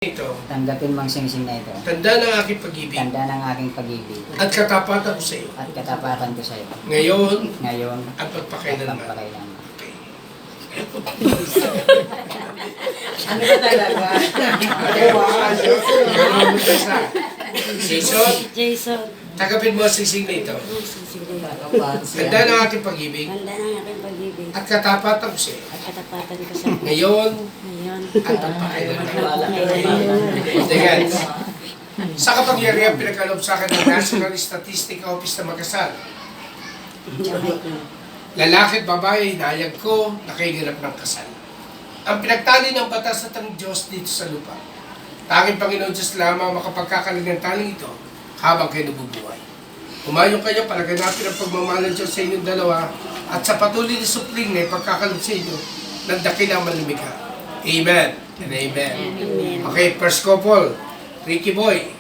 Ito, Tanggapin mo ang singsing na ito. tanda ng aking pag-ibig Tanda ng aking pag-ibig at katapatan ko sa iyo. at katapatan ko sa iyo. Ngayon Ngayon at at pagpakailanman. pagpakailanman. Okay. Ano ba talaga? Ganun mo sa Jason, Jason. tagapin mo ang sising na ito. Sige. Tanda ng aking pag-ibig Handa ng aking pag-ibig at katapatan ko sa iyo. at katapatan ko sa Ngayon ngayon. at pagpakailanman. Ngayon. Ayan. Sa kapangyarihan pinagkaloob sa akin ng National Statistic Office na magkasal. Lalaki at babae, inayag ko, nakikinap ng kasal. Ang pinagtali ng batas at ang Diyos dito sa lupa. Tanging Panginoon Diyos lamang makapagkakalig ng taling ito habang kayo nabubuhay. Umayong kayo, palaganapin ang pagmamahal ng Diyos sa inyong dalawa at sa patuloy na supling na ipagkakalog sa inyo ng dakilang malimigha. Amen and amen. Amen. Okay, first couple, Ricky Boy.